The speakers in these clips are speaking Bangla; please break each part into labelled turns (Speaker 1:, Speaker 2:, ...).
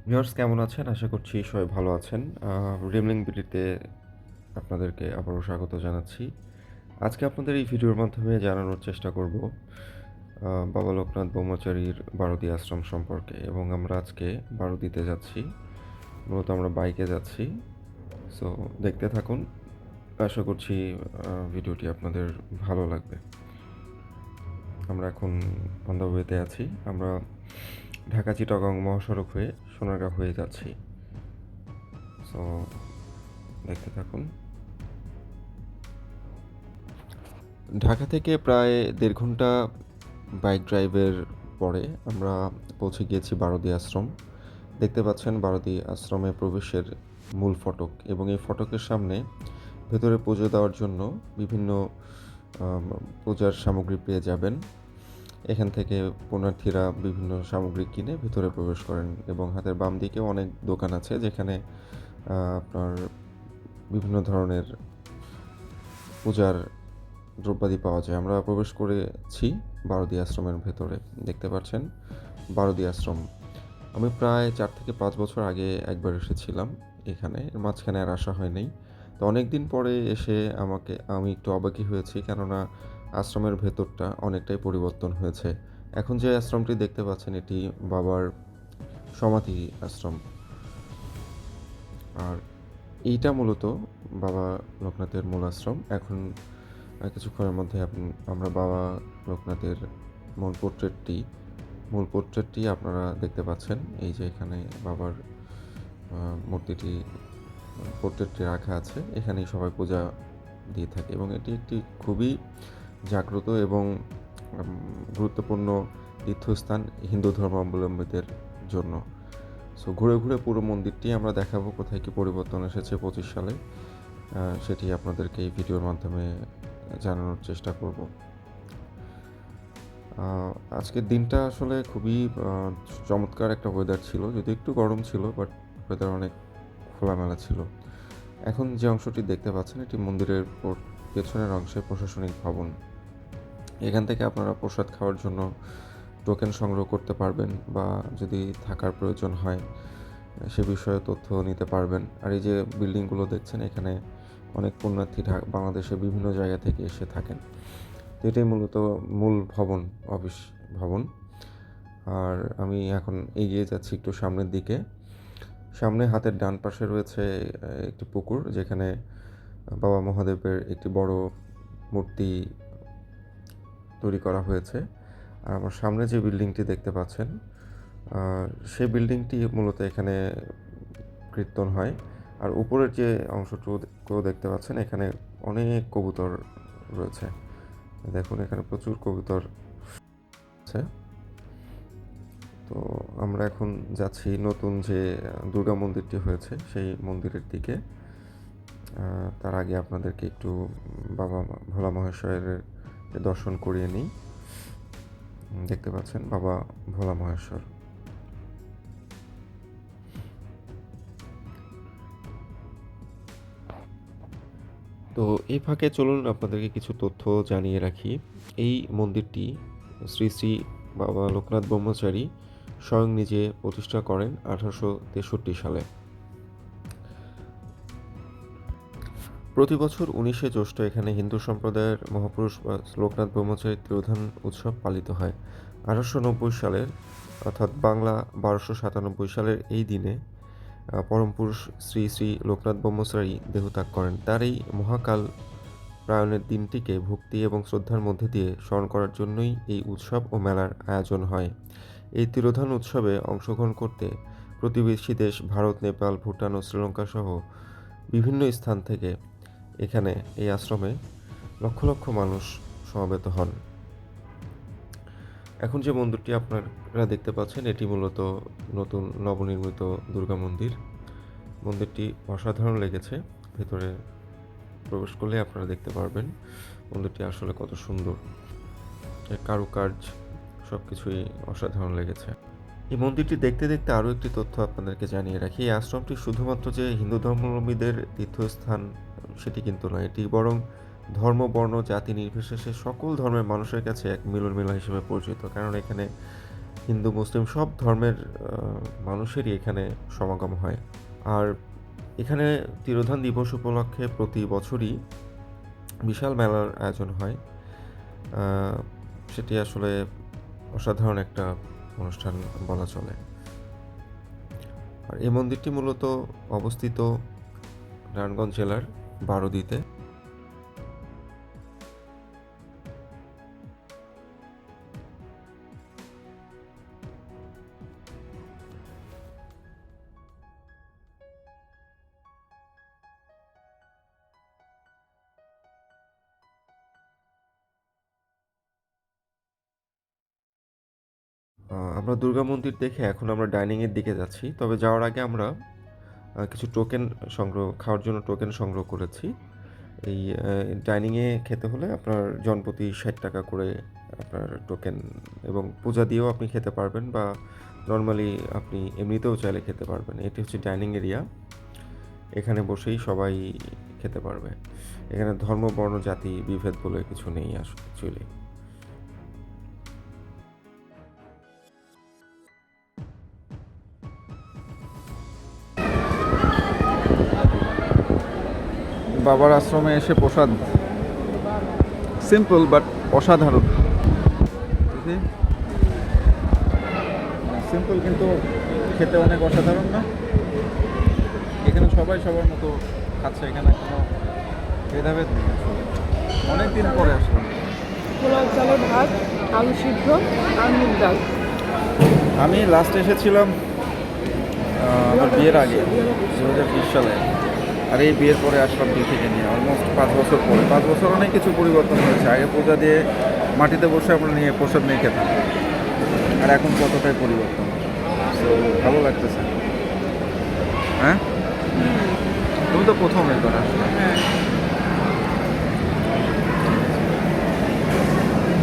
Speaker 1: ভিউয়ার্স কেমন আছেন? আশা করছি সবাই ভালো আছেন। রিমলিং বিডিতে আপনাদেরকে আবারও স্বাগত জানাচ্ছি। আজকে আপনাদের এই ভিডিওর মাধ্যমে জানানোর চেষ্টা করব বাবা লোকনাথ ব্রহ্মচারীর বারোদি আশ্রম সম্পর্কে এবং আমরা আজকে বারোদিতে যাচ্ছি। মূলত আমরা বাইকে যাচ্ছি। সো দেখতে থাকুন। আশা করছি ভিডিওটি আপনাদের ভালো লাগবে। আমরা এখন অন দ্য ওয়েতে আছি। আমরা ঢাকা চিটাগং মহাসড়ক হয়ে সোনারগাঁ হয়ে যাচ্ছি। সো দেখতে থাকুন। ঢাকা থেকে প্রায় ১.৫ ঘন্টা বাইক ড্রাইভের পরে আমরা পৌঁছে গিয়েছি বারোদি আশ্রম। দেখতে পাচ্ছেন বারোদি আশ্রমে প্রবেশের মূল ফটক এবং এই ফটকের সামনে ভেতরে পুজো দেওয়ার জন্য বিভিন্ন পূজার সামগ্রী পেয়ে যাবেন। এখান থেকে পুণ্যার্থীরা বিভিন্ন সামগ্রী কিনে ভেতরে প্রবেশ করেন এবং হাতের বাম দিকেও অনেক দোকান আছে যেখানে আপনার বিভিন্ন ধরনের পূজার দ্রব্যাদি পাওয়া যায়। আমরা প্রবেশ করেছি বারোদি আশ্রমের ভেতরে। দেখতে পাচ্ছেন বারোদি আশ্রম। আমি প্রায় ৪ থেকে ৫ বছর আগে একবার এসেছিলাম এখানে। এর মাঝখানে আর আসা হয়নি। তো অনেক দিন পরে এসে আমি একটু অবাকই হয়েছি, কেননা আশ্রমের ভেতরটা অনেকটাই পরিবর্তন হয়েছে। এখন যে আশ্রমটি দেখতে পাচ্ছেন এটি বাবার সমাধি আশ্রম। আর এইটা মূলত বাবা লোকনাথের মূল আশ্রম। এখন কিছুক্ষণের মধ্যে আমরা বাবা লোকনাথের মূল পোর্ট্রেটটি আপনারা দেখতে পাচ্ছেন। এই যে এখানে বাবার মূর্তিটি পোর্ট্রেটটি রাখা আছে। এখানেই সবাই পূজা দিয়ে থাকে এবং এটি একটি খুবই জাগ্রত এবং গুরুত্বপূর্ণ তীর্থস্থান হিন্দু ধর্মাবলম্বীদের জন্য। সো ঘুরে ঘুরে পুরো মন্দিরটি আমরা দেখাবো, কোথায় কী পরিবর্তন এসেছে ২৫ সালে। সেটি আপনাদেরকে এই ভিডিওর মাধ্যমে জানানোর চেষ্টা করব। আজকের দিনটা আসলে খুবই চমৎকার একটা ওয়েদার ছিল, যদিও একটু গরম ছিল, বাট ওয়েদার অনেক খোলামেলা ছিল। এখন যে অংশটি দেখতে পাচ্ছেন এটি মন্দিরের পেছনের অংশে প্রশাসনিক ভবন। এখান থেকে আপনারা প্রসাদ খাওয়ার জন্য টোকেন সংগ্রহ করতে পারবেন বা যদি থাকার প্রয়োজন হয় সে বিষয়ে তথ্য নিতে পারবেন। আর এই যে বিল্ডিংগুলো দেখছেন, এখানে অনেক পুণ্যার্থী বাংলাদেশের বিভিন্ন জায়গা থেকে এসে থাকেন। তো এটাই মূলত মূল ভবন, অফিস ভবন। আর আমি এখন এগিয়ে যাচ্ছি একটু সামনের দিকে। সামনে হাতের ডান পাশে রয়েছে একটি পুকুর, যেখানে বাবা মহাদেবের একটি বড় মূর্তি তৈরি করা হয়েছে। আর আমার সামনে যে বিল্ডিংটি দেখতে পাচ্ছেন সেই মূলত এখানে কীর্তন হয়। আর উপরের যে অংশটুকু দেখতে পাচ্ছেন এখানে অনেক কবুতর রয়েছে। দেখুন এখানে প্রচুর কবুতর আছে। তো আমরা এখন যাচ্ছি নতুন যে দুর্গা মন্দিরটি হয়েছে সেই মন্দিরের দিকে। তার আগে আপনাদেরকে একটু বাবা ভোলা মহেশ্বরের দর্শন করিয়ে নিই। দেখতে পাচ্ছেন বাবা ভোলা মহেশ্বর। তো এই ফাঁকে চলুন আপনাদেরকে কিছু তথ্য জানিয়ে রাখি। এই মন্দিরটি শ্রী শ্রী বাবা লোকনাথ ব্রহ্মচারী স্বয়ং নিজে প্রতিষ্ঠা করেন 1863 সালে। প্রতি বছর ১৯শে জ্যৈষ্ঠ এখানে হিন্দু সম্প্রদায়ের মহাপুরুষ বা লোকনাথ ব্রহ্মচারীর তিরোধান উৎসব পালিত হয়। ১৮৯০ সালের অর্থাৎ বাংলা ১২৯৭ সালের এই দিনে পরম পুরুষ শ্রী শ্রী লোকনাথ ব্রহ্মচারী দেহত্যাগ করেন। তার এই মহাকাল প্রায়ণের দিনটিকে ভক্তি এবং শ্রদ্ধার মধ্যে দিয়ে স্মরণ করার জন্যই এই উৎসব ও মেলার আয়োজন হয়। এই তিরোধান উৎসবে অংশগ্রহণ করতে প্রতিবেশী দেশ ভারত, নেপাল, ভুটান ও শ্রীলঙ্কা সহ বিভিন্ন স্থান থেকে এখানে এই আশ্রমে লক্ষ লক্ষ মানুষ সমবেত হন। এখন যে মন্দিরটি আপনারা দেখতে পাচ্ছেন এটি মূলত নতুন নবনির্মিত দুর্গা মন্দির। মন্দিরটি অসাধারণ লেগেছে। ভেতরে প্রবেশ করলে আপনারা দেখতে পারবেন মন্দিরটি আসলে কত সুন্দর। এর কারুকার্য সব কিছুই অসাধারণ লেগেছে। এই মন্দিরটি দেখতে দেখতে আরও একটি তথ্য আপনাদেরকে জানিয়ে রাখি। এই আশ্রমটি শুধুমাত্র যে হিন্দু ধর্মাবলম্বীদের তীর্থস্থান সেটি কিন্তু নয়, এটি বরং ধর্ম, বর্ণ, জাতি নির্বিশেষে সকল ধর্মের মানুষের কাছে এক মিলন মেলা হিসেবে পরিচিত। কারণ এখানে হিন্দু মুসলিম সব ধর্মের মানুষেরই এখানে সমাগম হয়। আর এখানে তিরোধান দিবস উপলক্ষে প্রতি বছরই বিশাল মেলার আয়োজন হয়। সেটি আসলে অসাধারণ একটা অনুষ্ঠান বলা চলে। আর এই মন্দিরটি মূলত অবস্থিত নারায়ণগঞ্জ জেলার বারোদিতে। আমরা দুর্গা মন্দির দেখে এখন আমরা ডাইনিংয়ের দিকে যাচ্ছি। তবে যাওয়ার আগে আমরা কিছু টোকেন খাওয়ার জন্য টোকেন সংগ্রহ করেছি। এই ডাইনিংয়ে খেতে হলে আপনার জনপ্রতি 60 টাকা করে আপনার টোকেন, এবং পূজা দিয়েও আপনি খেতে পারবেন বা নর্মালি আপনি এমনিতেও চাইলে খেতে পারবেন। এটি হচ্ছে ডাইনিং এরিয়া। এখানে বসেই সবাই খেতে পারবে। এখানে ধর্ম, বর্ণ, জাতি বিভেদ বলে কিছু নেই অ্যাকচুয়ালি।
Speaker 2: বাবার আশ্রমে এসে প্রসাদ, সিম্পল বাট অসাধারণ। সিম্পল কিন্তু খেতে অনেক অসাধারণ না? এখানে সবাই সবার মতো খাচ্ছে, এখানে কোনো ভেদাভেদ নেই আসলে। অনেকদিন পরে আসলাম।
Speaker 3: পোলাও চালের ভাত, আলু সিদ্ধ আর মুগ ডাল।
Speaker 2: আমি লাস্ট এসেছিলাম আমার বিয়ের আগে 2020 সালে, আর এই বিয়ের পরে আসলাম দুই থেকে নিয়ে অলমোস্ট 5 বছর পরে। 5 বছর অনেক কিছু পরিবর্তন হয়েছে। আগে পূজা দিয়ে মাটিতে বসে আমরা নিয়ে প্রসাদ নিয়ে খেতাম, আর এখন কতটাই পরিবর্তন। তো ভালো লাগতেছে। হ্যাঁ, তুমি তো প্রথম একবার আসলে।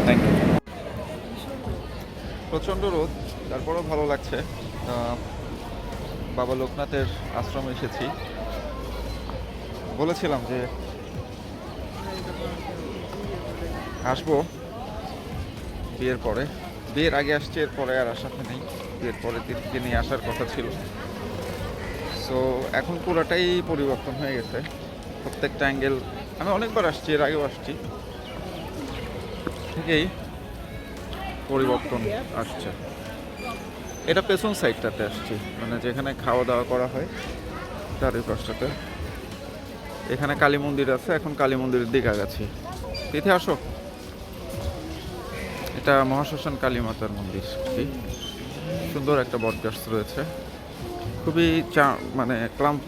Speaker 2: Thank you. প্রচণ্ড রোদ, তারপরেও ভালো লাগছে। বাবা লোকনাথের আশ্রমে এসেছি। বলেছিলাম যে আসবো বিয়ের পরে। বিয়ের আগে আসছে, এরপরে আর আসাতে নেই। বিয়ের পরে দিকে নিয়ে আসার কথা ছিল। সো এখন পুরোটাই পরিবর্তন হয়ে গেছে। প্রত্যেকটা অ্যাঙ্গেল, আমি অনেকবার আসছি, এর আগেও আসছি, থেকেই পরিবর্তন আসছে। এটা পেছন সাইডটাতে আসছি, মানে যেখানে খাওয়া দাওয়া করা হয় তার ওই পাশটাতে। এখানে কালী মন্দির আছে, এখন কালী মন্দিরের দিকে আগাচ্ছি। তিথি আসো। এটা মহাশ্মশান কালী মাতার মন্দির। সুন্দর একটা বটগাছ রয়েছে, খুবই মানে ক্লাম্প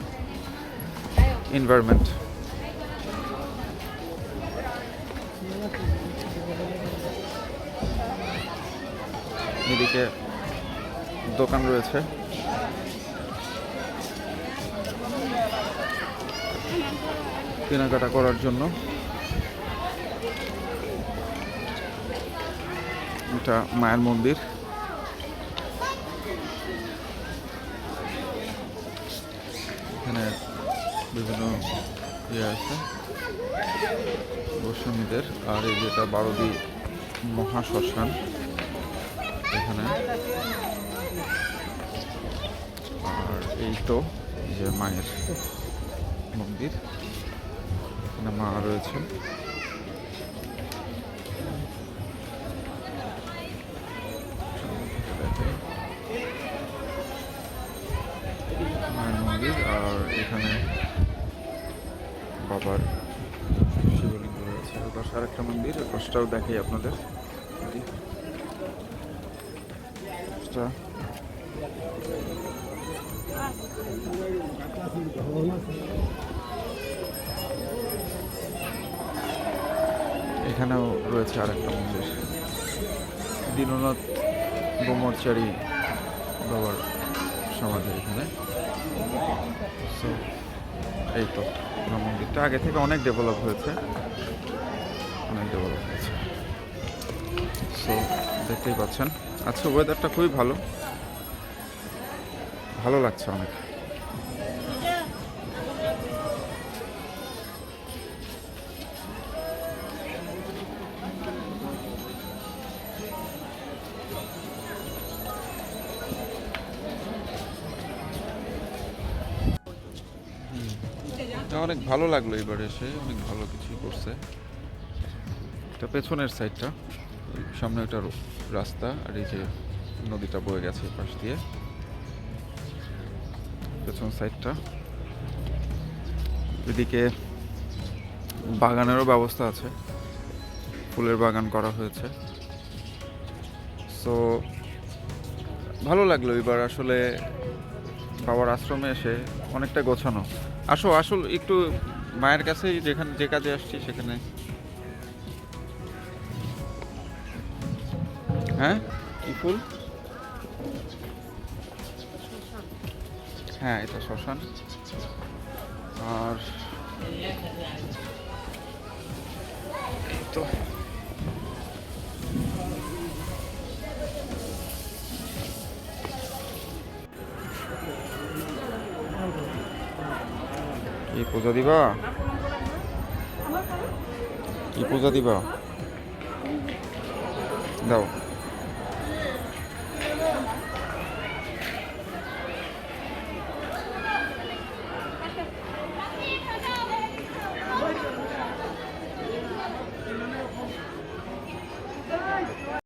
Speaker 2: এনভায়রনমেন্ট। এদিকে দোকান রয়েছে, কেনাকাটা করার জন্য। এটা মায়ের মন্দির। এখানে বিভিন্ন ইয়ে আছে গোস্বামীদের। আর এই যেটা বারোদি মহাশ্মশান, এখানে। আর এই তো যে মায়ের মন্দির, এখানে মা রয়েছেন। মায়ের মন্দির, আর এখানে বাবার শিবলিঙ্গ রয়েছে। পাশে আরেকটা মন্দির, পাশটাও দেখাই আপনাদের। এখানেও রয়েছে আরেকটা মন্দির, দীননাথ ব্রহ্মচারী বাবার সমাধি এখানে। সো এই তো মন্দিরটা আগে থেকে অনেক ডেভেলপ হয়েছে, সো দেখতেই পাচ্ছেন। আচ্ছা, ওয়েদারটা খুবই ভালো লাগছে অনেক। অনেক ভালো লাগলো এবার এসে, অনেক ভালো কিছু করছে। এটা পেছনের সাইডটা, সামনে একটা রাস্তা, আর এই যে নদীটা বয়ে গেছে এই পাশ দিয়ে, পেছন সাইডটা। এদিকে বাগানেরও ব্যবস্থা আছে, ফুলের বাগান করা হয়েছে। সো ভালো লাগলো এবার আসলে বাবার আশ্রমে এসে, অনেকটা গোছানো। আসো আসল একটু মায়ের কাছেই, যেখানে যে কাজে আসছি সেখানে। হ্যাঁ, কি ফুল? হ্যাঁ, এটা শ্মশান। আর এই তো কি পূজা দিবা? কি পূজা দিবা? দাও।